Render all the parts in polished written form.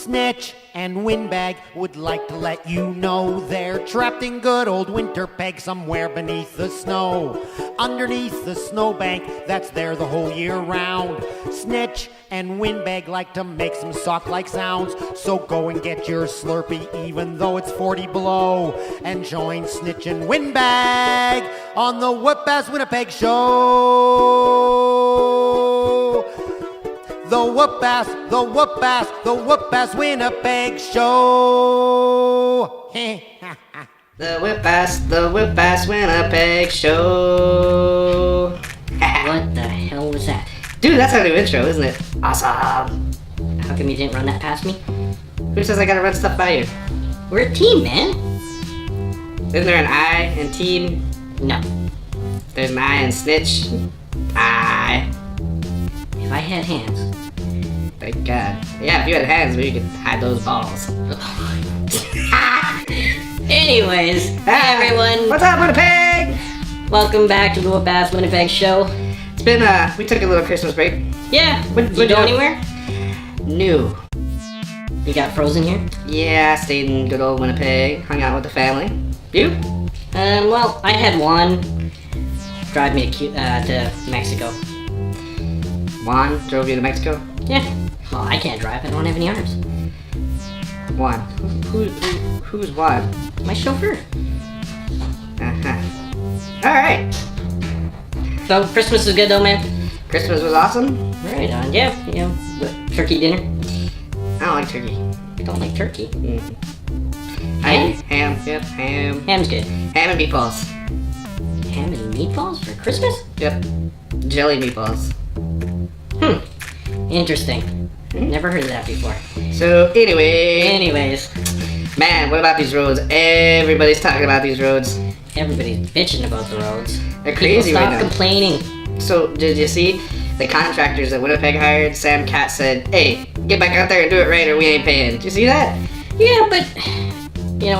Snitch and Windbag would like to let you know they're trapped in good old Winterpeg somewhere beneath the snow. Underneath the snowbank that's there the whole year round. Snitch and Windbag like to make some sock-like sounds, so go and get your Slurpee even though it's 40 below. And join Snitch and Windbag on the WhoopAss Winnipeg show. The WhoopAss Winnipeg show. The WhoopAss Winnipeg show. What the hell was that? Dude, that's our new intro, isn't it? Awesome. How come you didn't run that past me? Who says I gotta run stuff by you? We're a team, man. Isn't there an I in team? No. There's an I in snitch. I. If I had hands. Thank God. Yeah, if you had hands, we could hide those balls. Anyways, hi everyone. What's up, Winnipeg? Welcome back to the WhoopAss Winnipeg show. It's been, we took a little Christmas break. Yeah, did you go anywhere? No. You got frozen here? Yeah, I stayed in good old Winnipeg, hung out with the family. You? Well, I had one drive me to Mexico. Juan drove you to Mexico? Yeah. Well, I can't drive. I don't have any arms. Juan. Who's Juan? My chauffeur. Uh-huh. Alright. So, Christmas was good though, man? Christmas was awesome? Right on. Yeah, turkey dinner. I don't like turkey. I don't like turkey. Ham. Yep, ham. Ham's good. Ham and meatballs. Ham and meatballs for Christmas? Yep. Jelly meatballs. Interesting. Never heard of that before. So, Anyways. Man, what about these roads? Everybody's talking about these roads. Everybody's bitching about the roads. They're crazy People right now. Stop complaining. So, did you see? The contractors that Winnipeg hired, Sam Cat said, hey, get back out there and do it right or we ain't paying. Did you see that? Yeah, but,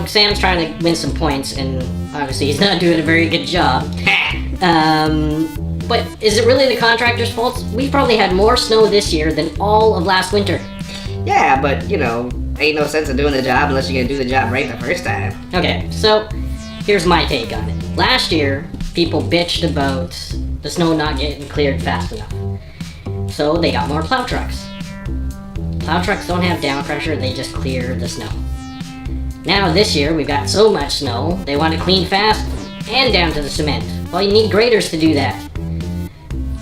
Sam's trying to win some points, and obviously he's not doing a very good job. But is it really the contractors' fault? We probably had more snow this year than all of last winter. Yeah, but, ain't no sense in doing the job unless you're gonna do the job right the first time. Okay, so here's my take on it. Last year, people bitched about the snow not getting cleared fast enough. So they got more plow trucks. Plow trucks don't have down pressure, they just clear the snow. Now this year, we've got so much snow, they want to clean fast and down to the cement. Well, you need graders to do that.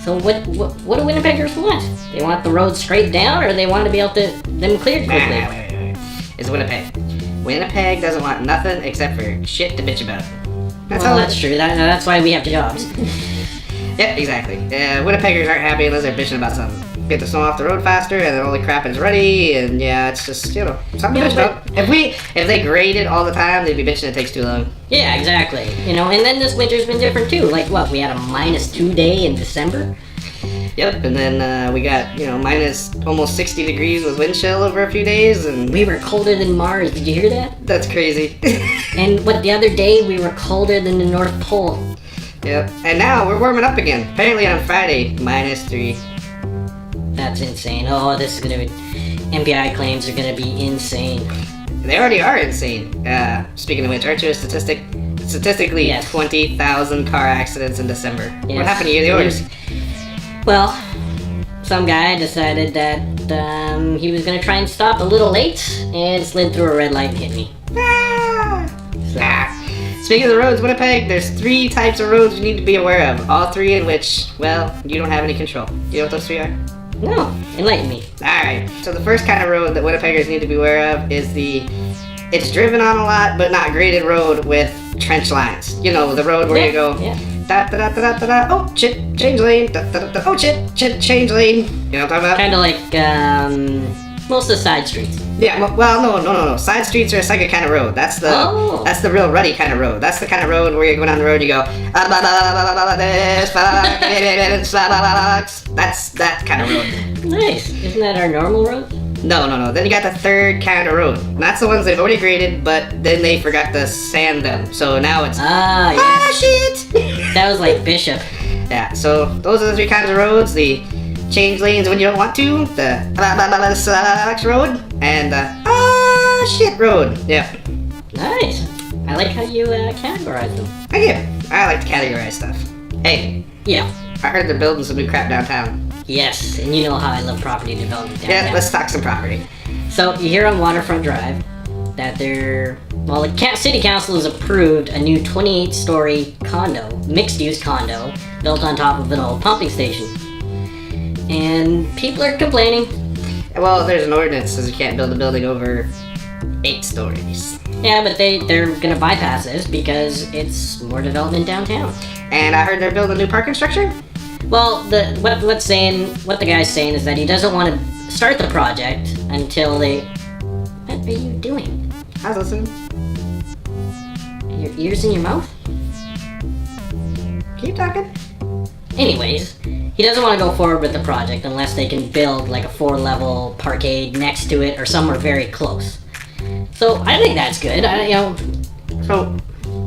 So what do Winnipeggers want? They want the roads straight down, or they want to be able to them cleared quickly? Wait. It's Winnipeg. Winnipeg doesn't want nothing except for shit to bitch about. That's true. That's why we have jobs. Yep, exactly. Winnipeggers aren't happy unless they're bitching about something. Get the snow off the road faster, and then all the crap is ready, and yeah, it's just, something to bitch about. If they graded all the time, they'd be bitching it takes too long. Yeah, exactly. And then this winter's been different too. Like what, we had a -2 day in December? Yep, and then we got, minus almost 60 degrees with wind chill over a few days, and we were colder than Mars. Did you hear that? That's crazy. And the other day we were colder than the North Pole. Yep, and now we're warming up again. Apparently on Friday, -3. That's insane. Oh, this is gonna be... MPI claims are gonna be insane. They already are insane. Speaking of which, aren't you a statistically, yes. 20,000 car accidents in December. Yes. What happened to you, the orders? Well, some guy decided that he was gonna try and stop a little late and slid through a red light and hit me. Speaking of the roads, Winnipeg, there's 3 types of roads you need to be aware of. All 3 in which, well, you don't have any control. You know what those 3 are? No, enlighten me. Alright, so the first kind of road that Winnipeggers need to be aware of is it's driven on a lot but not graded road with trench lines. The road where you go, da da da da da da, oh shit, change lane, da da da da, oh shit, change lane. You know what I'm talking about? Kind of like, most of the side streets. Yeah, well, no. Side streets are a second kind of road. That's the real ruddy kind of road. That's the kind of road where you go down the road and you go, that's that kind of road. Nice. Isn't that our normal road? No. Then you got the third kind of road. And that's the ones they've already graded, but then they forgot to sand them. So now it's, shit. That was like Bishop. Yeah, so those are the 3 kinds of roads. The change lanes when you don't want to, the road, and shit road. Yep. Nice. I like how you categorize them. Thank you. I like to categorize stuff. Hey, Yeah. I heard they're building some new crap downtown. Yes, and you know how I love property development downtown. Yeah, let's talk some property. So you hear on Waterfront Drive that the city council has approved a new 28-story condo, mixed-use condo, built on top of an old pumping station. And people are complaining. Well, there's an ordinance that says you can't build a building over 8 stories. Yeah, but they're gonna bypass this because it's more development downtown. And I heard they're building a new parking structure? Well, what the guy's saying is that he doesn't want to start the project until they. What are you doing? I was listening. Your ears in your mouth? Keep talking. Anyways, he doesn't want to go forward with the project unless they can build like a 4-level parkade next to it or somewhere very close. So I think that's good. So,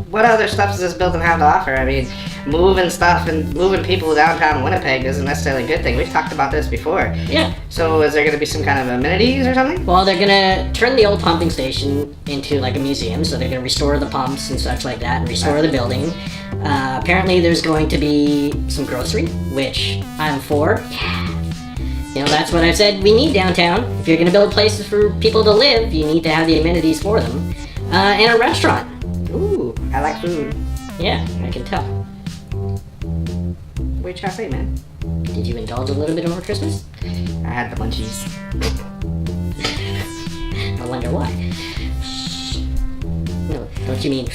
what other stuff does this building have to offer? I mean, moving stuff and moving people downtown Winnipeg isn't necessarily a good thing. We've talked about this before. Yeah. So, is there going to be some kind of amenities or something? Well, they're gonna turn the old pumping station into like a museum, so they're gonna restore the pumps and such like that, and restore the building. Apparently, there's going to be some grocery, which I'm for. Yeah. That's what I've said we need downtown. If you're gonna build places for people to live, you need to have the amenities for them. And a restaurant. Ooh, I like food. Yeah, I can tell. What you trying to say, man? Did you indulge a little bit over Christmas? I had the munchies. I wonder why. No, don't you mean...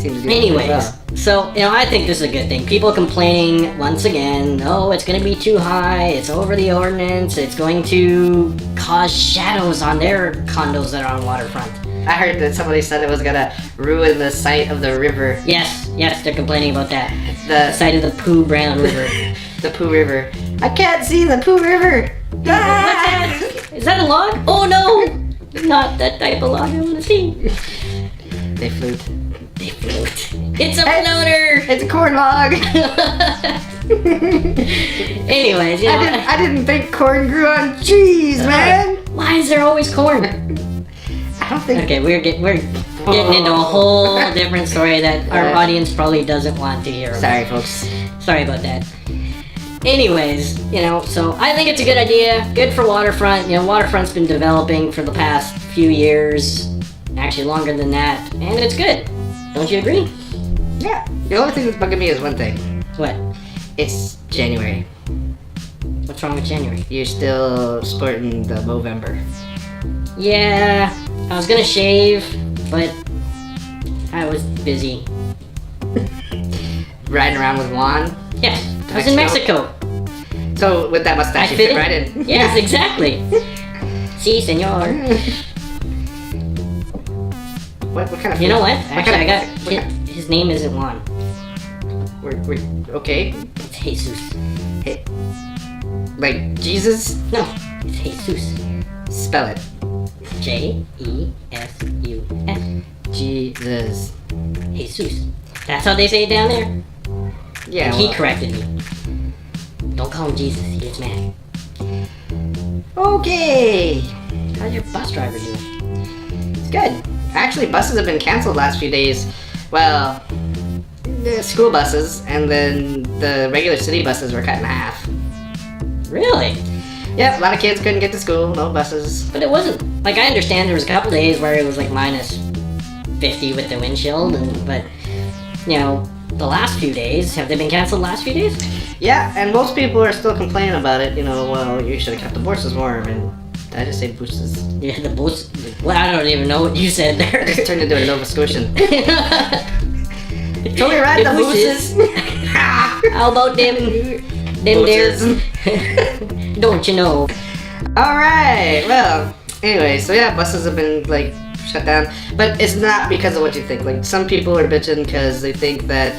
Anyways, so, I think this is a good thing. People complaining, once again, oh, it's going to be too high, it's over the ordinance, it's going to cause shadows on their condos that are on waterfront. I heard that somebody said it was going to ruin the sight of the river. Yes, they're complaining about that. The sight of the Pooh Brown River. The Pooh River. I can't see the Pooh River! What's that? Is that a log? Oh no! Not that type of log I want to see. They float. They float. It's a floater! It's a corn log! Anyways, I didn't think corn grew on trees, man! Why is there always corn? I don't think... Okay, we're getting into a whole different story that our audience probably doesn't want to hear about. Sorry, folks. Sorry about that. Anyways, so I think it's a good idea. Good for waterfront. Waterfront's been developing for the past few years. Actually, longer than that. And it's good. Don't you agree? Yeah. The only thing that's bugging me is one thing. What? It's January. What's wrong with January? You're still sporting the Movember. Yeah, I was gonna shave, but I was busy. Riding around with Juan? Yes, I was in Mexico. So, with that mustache, you fit right in. Yes, exactly. Si, senor. What kind of... You know what? Actually, I got... His name isn't Juan. We're okay. It's Jesus. Hey, like Jesus? No, it's Jesus. Spell it. J-E-S-U-S. Jesus. Jesus. That's how they say it down there. Yeah, He corrected me. Don't call him Jesus, he gets mad. Okay. How's your bus driver doing? It's good. Actually, buses have been canceled last few days. Well, the school buses, and then the regular city buses were cut in half. Really? Yep, a lot of kids couldn't get to school, no buses. But it wasn't, like, I understand there was a couple days where it was like minus 50 with the windshield, but, the last few days, have they been canceled the last few days? Yeah, and most people are still complaining about it, well, you should have kept the horses warm, and did I just say boosters? Yeah, the boots. Well, I don't even know what you said there. Just turned into a Nova Scotian. Totally right, the boosters. How about them Boosters. there? Don't you know? Alright, well, anyway, so yeah, buses have been, shut down. But it's not because of what you think. Some people are bitching because they think that,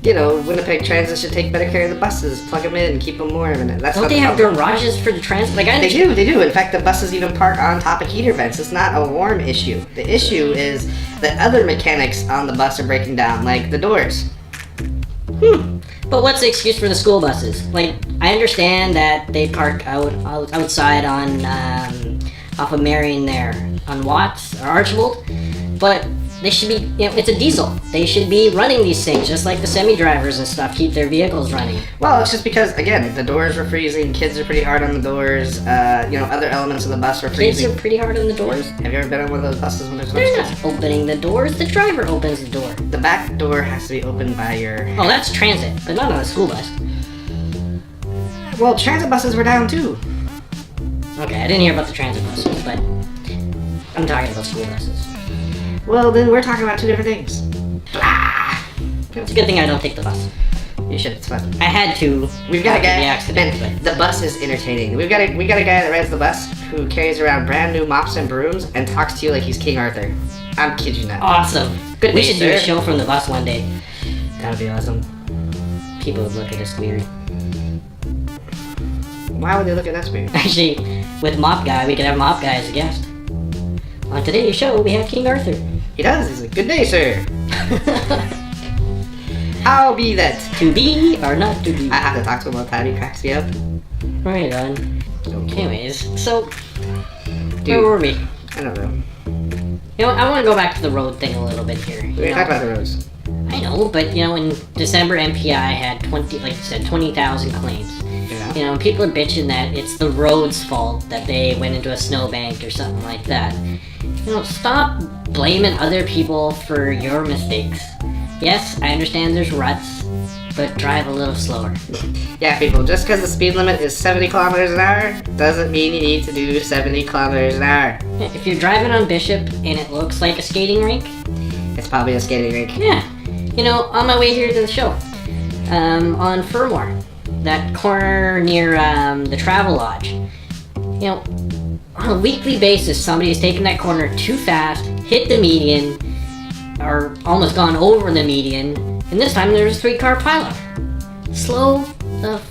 Winnipeg Transit should take better care of the buses, plug them in, keep them warm, and that's Don't they have garages for the transit? They do. In fact, the buses even park on top of heater vents. It's not a warm issue. The issue is that other mechanics on the bus are breaking down, like the doors. But what's the excuse for the school buses? Like, I understand that they park outside on off of Marion there on Watts or Archibald, but they should be, it's a diesel. They should be running these things just like the semi-drivers and stuff keep their vehicles running. Well, it's just because, again, the doors were freezing, kids are pretty hard on the doors, other elements of the bus were freezing. Kids are pretty hard on the doors. Have you ever been on one of those buses when there's no They're kids? not opening the doors, the driver opens the door. The back door has to be opened by your... Oh, that's transit, but not on a school bus. Well, transit buses were down too. Okay, I didn't hear about the transit buses, but I'm talking about school buses. Well, then we're talking about two different things. Blah. It's a good thing I don't take the bus. You should, it's fun. I had to. We've got a after guy, the accident, and the bus is entertaining. We got a guy that rides the bus who carries around brand new mops and brooms and talks to you like he's King Arthur. I'm kidding you not. Awesome. Good We day, should do a sir. show from the bus one day. That would be awesome. People would look at us weird. Why would they look at us weird? Actually, with Mop Guy, we could have Mop Guy as a guest. On today's show, we have King Arthur. He does. He's like, good day, sir. I'll be that. To be or not to be. I have to talk to him about that. He cracks me up. Right on. Anyways, so Dude, where were we? I don't know. You know, I want to go back to the road thing a little bit here. We talked about the roads. I know, but in December, MPI had 20,000 claims. Yeah. People are bitching that it's the road's fault that they went into a snowbank or something like that. Stop blaming other people for your mistakes. Yes, I understand there's ruts, but drive a little slower. Yeah, people, just because the speed limit is 70 kilometers an hour doesn't mean you need to do 70 kilometers an hour. If you're driving on Bishop and it looks like a skating rink, It's probably a skating rink. yeah. On my way here to the show, on Furmore, that corner near the Travel Lodge, on a weekly basis, somebody has taken that corner too fast, hit the median, or almost gone over the median, and this time there's a 3-car pileup. Slow the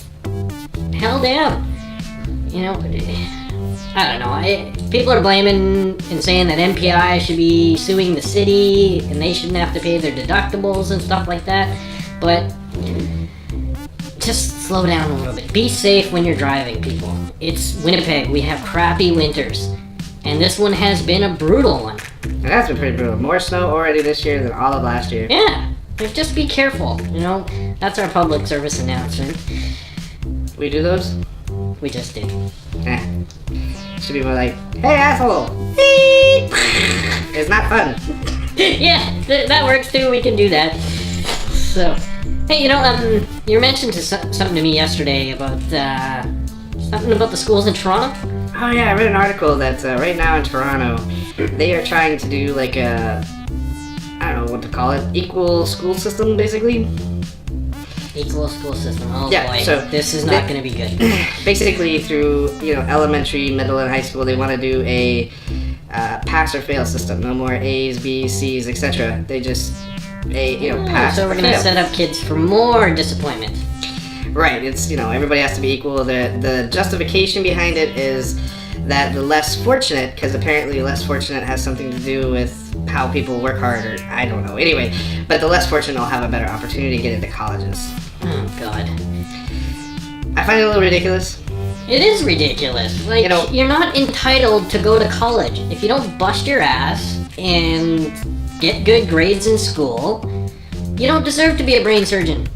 hell down. I don't know. People are blaming and saying that MPI should be suing the city and they shouldn't have to pay their deductibles and stuff like that. But just slow down a little bit. Be safe when you're driving, people. It's Winnipeg. We have crappy winters. And this one has been a brutal one. And that's been pretty brutal. More snow already this year than all of last year. Yeah. Just be careful. That's our public service announcement. We do those? We just did. Should be more like, hey asshole! Beep. It's not fun. Yeah, that works too. We can do that. So, hey, you mentioned something to me yesterday about something about the schools in Toronto. Oh yeah, I read an article that right now in Toronto, they are trying to do like a, I don't know what to call it, equal school system basically. Equal school system. Oh Yeah, boy, so this is not going to be good. Basically through, elementary, middle, and high school, they want to do a pass or fail system. No more A's, B's, C's, etc. They just, pass So or we're going to fail. set up kids for more disappointment. Right, it's, everybody has to be equal. The justification behind it is that the less fortunate, because apparently less fortunate has something to do with how people work harder. I don't know. Anyway, but the less fortunate will have a better opportunity to get into colleges. Oh god. I find it a little ridiculous. It is ridiculous. Like, you're not entitled to go to college. If you don't bust your ass and get good grades in school, you don't deserve to be a brain surgeon.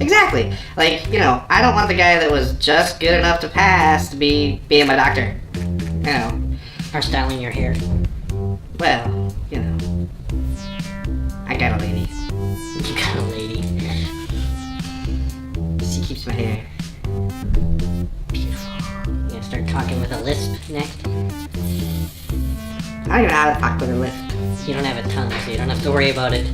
Exactly. Like, I don't want the guy that was just good enough to pass to be being my doctor. Or styling your hair. Well, I got a lady. You got a lady. She keeps my hair beautiful. You gonna start talking with a lisp next? I don't even know how to talk with a lift. You don't have a tongue, so you don't have to worry about it.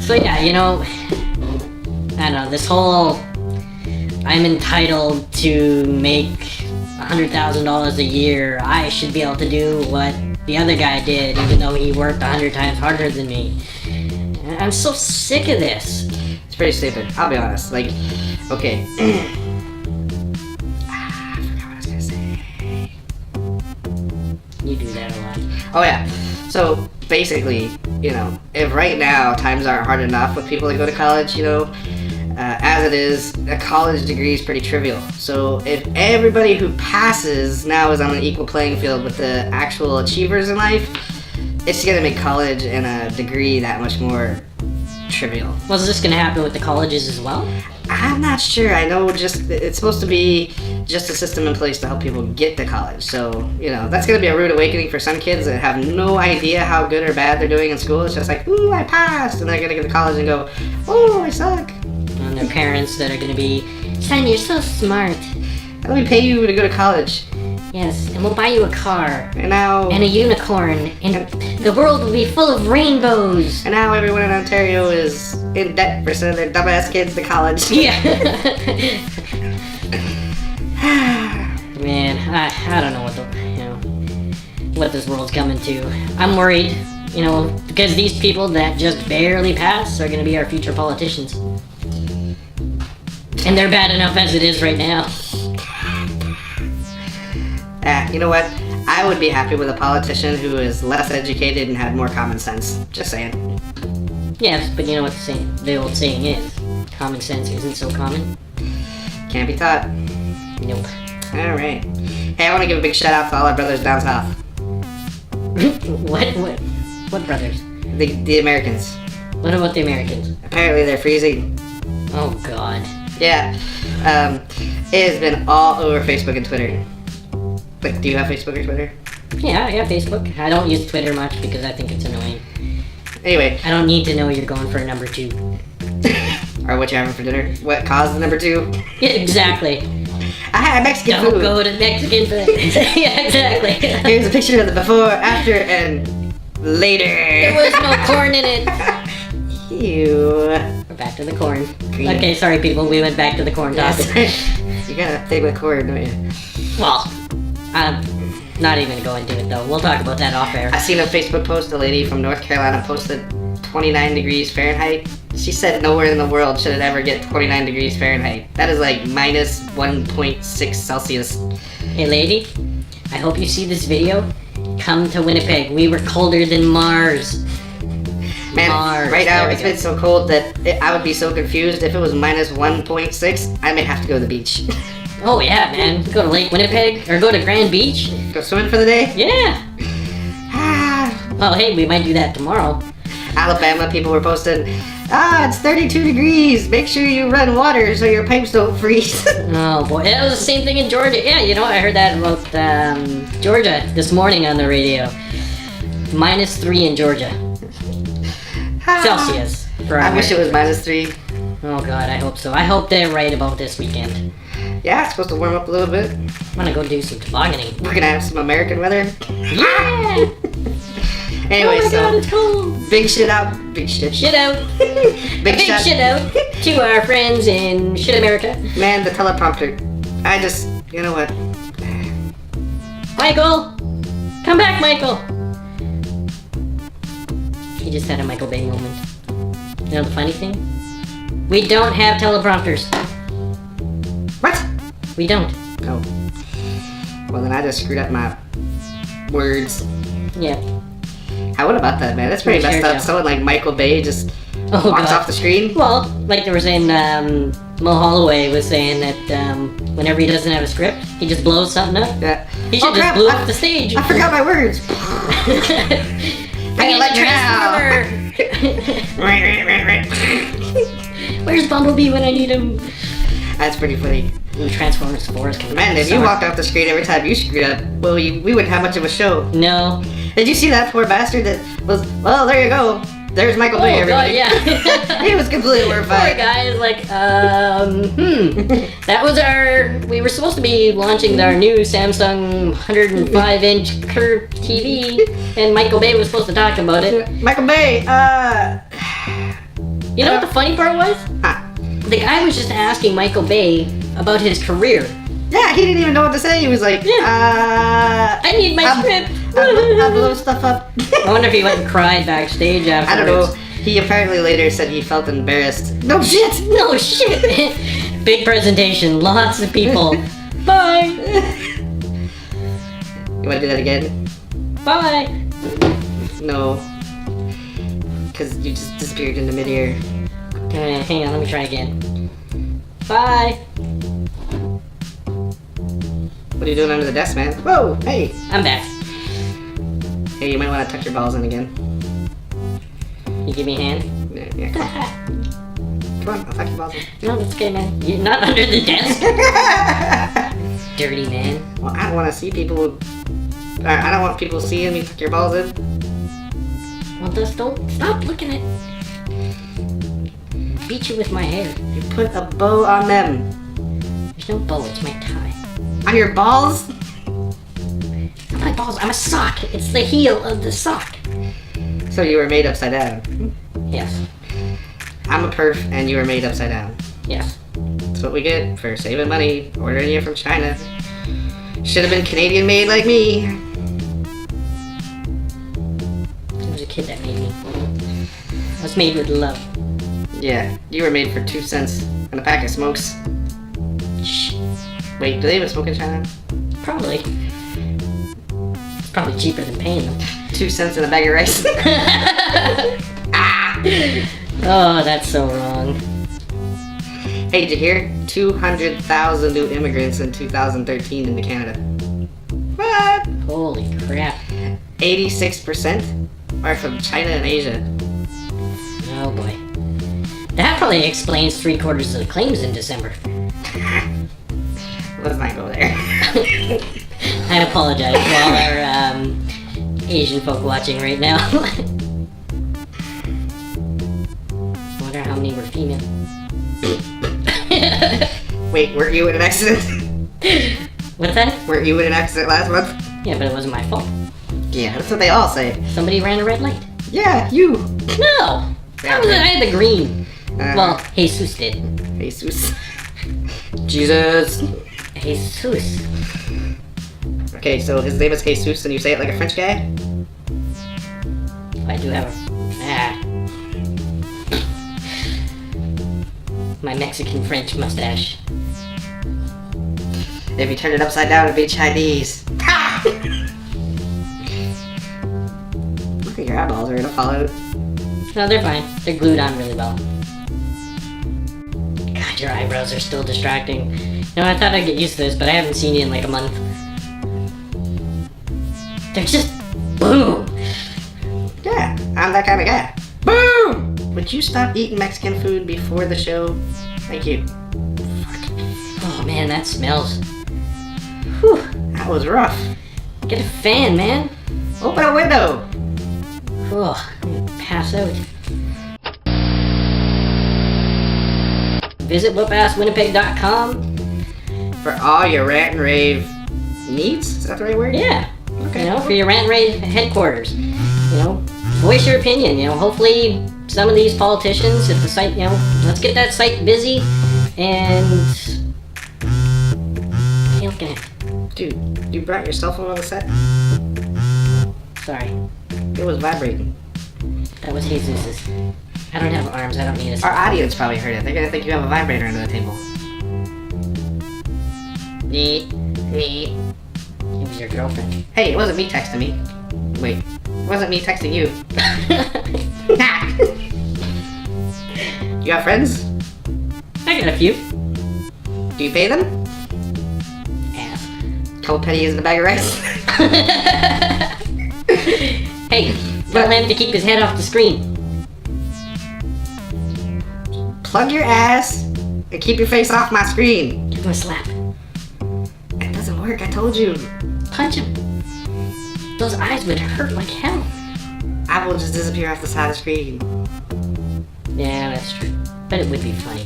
So yeah, I don't know, this whole I'm entitled to make $100,000 a year, I should be able to do what the other guy did, even though he worked 100 times harder than me. I'm so sick of this. It's pretty stupid. I'll be honest. Like, okay. I forgot what I was gonna say. You do that a lot. Oh yeah. So basically, if right now times aren't hard enough with people that go to college, as it is, a college degree is pretty trivial. So if everybody who passes now is on an equal playing field with the actual achievers in life, it's going to make college and a degree that much more trivial. Was this going to happen with the colleges as well? I'm not sure. I know it's supposed to be just a system in place to help people get to college. So, that's going to be a rude awakening for some kids that have no idea how good or bad they're doing in school. It's just like, ooh, I passed. And they're going to get to college and go, oh, I suck. And their parents that are going to be, son, you're so smart. Let me pay you to go to college. Yes, and we'll buy you a car. And now... And a unicorn. And the world will be full of rainbows. And now everyone in Ontario is in debt for sending their dumbass kids to college. Yeah. Man, I don't know what this world's coming to. I'm worried, because these people that just barely pass are going to be our future politicians. And they're bad enough as it is right now. You know what? I would be happy with a politician who is less educated and had more common sense. Just saying. Yes, but you know what the old saying is? Common sense isn't so common. Can't be taught. Nope. Alright. Hey, I want to give a big shout out to all our brothers down south. What brothers? The Americans. What about the Americans? Apparently they're freezing. Oh god. Yeah. It has been all over Facebook and Twitter. Like, do you have Facebook or Twitter? Yeah, I have Facebook. I don't use Twitter much because I think it's annoying. Anyway. I don't need to know you're going for a number 2. Or what you're having for dinner. What caused the number 2? Yeah, exactly. I had Mexican food. Don't go to Mexican food. Yeah, exactly. Here's a picture of the before, after, and later. There was no corn in it. Ew. We're back to the corn. Green. Okay, sorry people, we went back to the corn topic. You got a thing with corn, don't you? Well, I'm not even gonna go into it though. We'll talk about that off air. I seen a Facebook post, a lady from North Carolina posted 29 degrees Fahrenheit. She said nowhere in the world should it ever get 29 degrees Fahrenheit. That is like minus 1.6 Celsius. Hey lady, I hope you see this video. Come to Winnipeg. We were colder than Mars. Man, Mars. Right now There we it's go. been so cold that I would be so confused. If it was minus 1.6, I may have to go to the beach. Oh yeah, man. Go to Lake Winnipeg or go to Grand Beach. Go swimming for the day? Yeah. Oh hey, we might do that tomorrow. Alabama people were posting, it's 32 degrees. Make sure you run water so your pipes don't freeze. Oh boy, that was the same thing in Georgia. Yeah, I heard that about Georgia this morning on the radio. -3 in Georgia. Celsius. I wish it was -3. Oh god, I hope so. I hope they're right about this weekend. Yeah, it's supposed to warm up a little bit. I'm gonna go do some tobogganing. We're gonna have some American weather. Yeah! Anyway, Oh my so god, it's cold. big shit out. Big shit. Shit out. Big Big shit out to our friends in Shit America. Man, the teleprompter. You know what? Michael! Come back, Michael! He just had a Michael Bay moment. You know the funny thing? We don't have teleprompters. What? We don't. Oh. Well, then I just screwed up my words. Yeah. What about that, man? That's pretty Sure, messed up. Joe. Someone like Michael Bay just Oh, walks God. off the screen. Well, like they were saying, Mo Holloway was saying that whenever he doesn't have a script, he just blows something up. Yeah. He should just crap, blow up the stage. I forgot my words. Bring in let the you now. Transformer! Where's Bumblebee when I need him? That's pretty funny. Ooh, Transformers 4 is coming. Man, if you Summer. walked off the screen every time you screwed up, well, we wouldn't have much of a show. No. Did you see that poor bastard that was, well, there you go. There's Michael Bay, Oh, God, everybody. yeah. He was completely Poor horrified. guy is like, That was we were supposed to be launching our new Samsung 105-inch curved TV, and Michael Bay was supposed to talk about it. Michael Bay, You know what the funny part was? huh. The guy was just asking Michael Bay about his career. Yeah, he didn't even know what to say. He was like, I need my script. I blow stuff up. I wonder if he went and cried backstage I afterwards. don't know. He apparently later said he felt embarrassed. No shit! No shit. Big presentation, lots of people. Bye. You wanna do that again? Bye. No. Because you just disappeared into midair. Hang on, let me try again. Bye! What are you doing under the desk, man? Whoa, hey! I'm back. Hey, you might want to tuck your balls in again. You give me a hand? Yeah, come on. Come on, I'll tuck your balls in. No, that's okay, man. You're not under the desk. Dirty man. Well, I don't want to see people... I don't want people seeing me tuck your balls in. Well, just don't stop looking at... Beat you with my hair. You put a bow on them. There's no bow, it's my tie. On your balls? It's not my balls, I'm a sock. It's the heel of the sock. So you were made upside down. Yes. I'm a perf and you were made upside down. Yes. That's what we get for saving money, ordering you from China. Should have been Canadian made like me. It was a kid that made me. I was made with love. Yeah, you were made for 2 cents and a pack of smokes. Shh. Wait, do they even smoke in China? Probably. It's probably cheaper than paying them. 2 cents and a bag of rice. Oh, that's so wrong. Hey, did you hear? 200,000 new immigrants in 2013 into Canada. What? Holy crap. 86% are from China and Asia. Oh boy. That probably explains 3/4 of the claims in December. Let's not go there. I apologize to all our Asian folk watching right now. Wonder how many were female. Wait, weren't you in an accident? What's that? Weren't you in an accident last month? Yeah, but it wasn't my fault. Yeah, that's what they all say. Somebody ran a red light. Yeah, you. No! I had the green. Well, Jesus did. Jesus. Jesus. Jesus. Okay, so his name is Jesus and you say it like a French guy? I do have a... My Mexican-French mustache. If you turn it upside down, it'd be Chinese. Look at your eyeballs are gonna fall out. No, they're fine. They're glued on really well. God, your eyebrows are still distracting. No, I thought I'd get used to this, but I haven't seen you in like a month. They're just... boom! Yeah, I'm that kind of guy. Boom! Would you stop eating Mexican food before the show? Thank you. Oh man, that smells. Whew. That was rough. Get a fan, man. Open a window! Oh, I'm gonna pass out. Visit WhoopAssWinnipeg.com. For all your rant and rave needs? Is that the right word? Yeah. Okay. You know, for your rant and rave headquarters. You know, voice your opinion. You know, hopefully some of these politicians, if the site, you know, let's get that site busy and... What are you looking at? Dude, you brought your cell phone on the set? Sorry. It was vibrating. That was Jesus's. I don't have arms, I don't need a... Our audience probably heard it. They're gonna think you have a vibrator under the table. It was your girlfriend. Hey, it wasn't me texting me. Wait, it wasn't me texting you. You got friends? I got a few. Do you pay them? Ass. Couple pennies in a bag of rice? Hey, tell him to keep his head off the screen. Plug your ass and keep your face off my screen. Give him a slap. It doesn't work, I told you. Punch him. Those eyes would hurt like hell. I will just disappear off the side of the screen. Yeah, that's true. But it would be funny.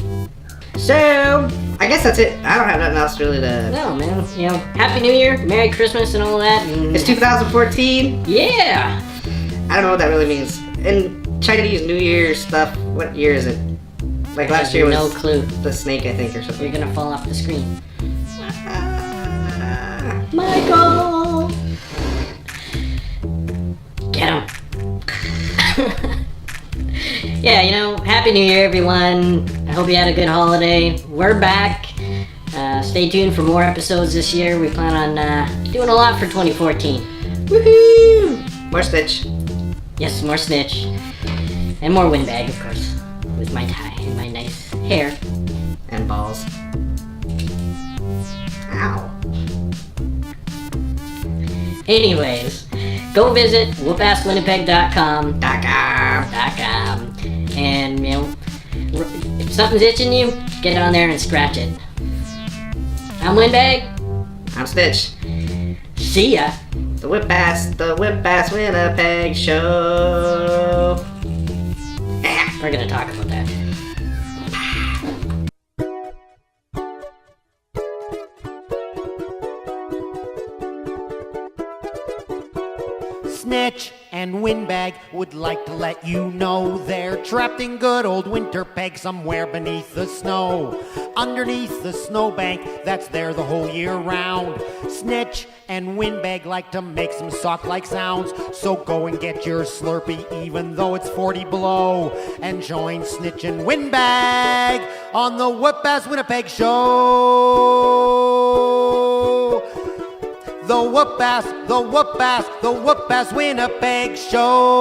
So, I guess that's it. I don't have nothing else really to... No, man. You know, Happy New Year, Merry Christmas and all that. And... It's 2014. Yeah! I don't know what that really means. In Chinese New Year stuff, what year is it? Like last year was no clue. the snake, I think, or something. You're gonna fall off the screen. Michael! Get him. Yeah, you know, Happy New Year, everyone. I hope you had a good holiday. We're back. Stay tuned for more episodes this year. We plan on doing a lot for 2014. Woohoo! More Stitch. Yes, more snitch. And more Windbag, of course, with my tie and my nice hair. And balls. Ow. Anyways, go visit whoopasswinnipeg.com. And, you know, if something's itching you, get on there and scratch it. I'm Windbag. I'm Stitch. See ya. The WhoopAss Winnipeg show. We're gonna talk about that. Snitch and Windbag would like to let you know they're trapped in good old Winterpeg somewhere beneath the snow. Underneath the snowbank that's there the whole year round. Snitch and Windbag like to make some sock-like sounds, so go and get your Slurpee even though it's 40 below. And join Snitch and Windbag on the WhoopAss Winnipeg show. The WhoopAss Winnipeg show.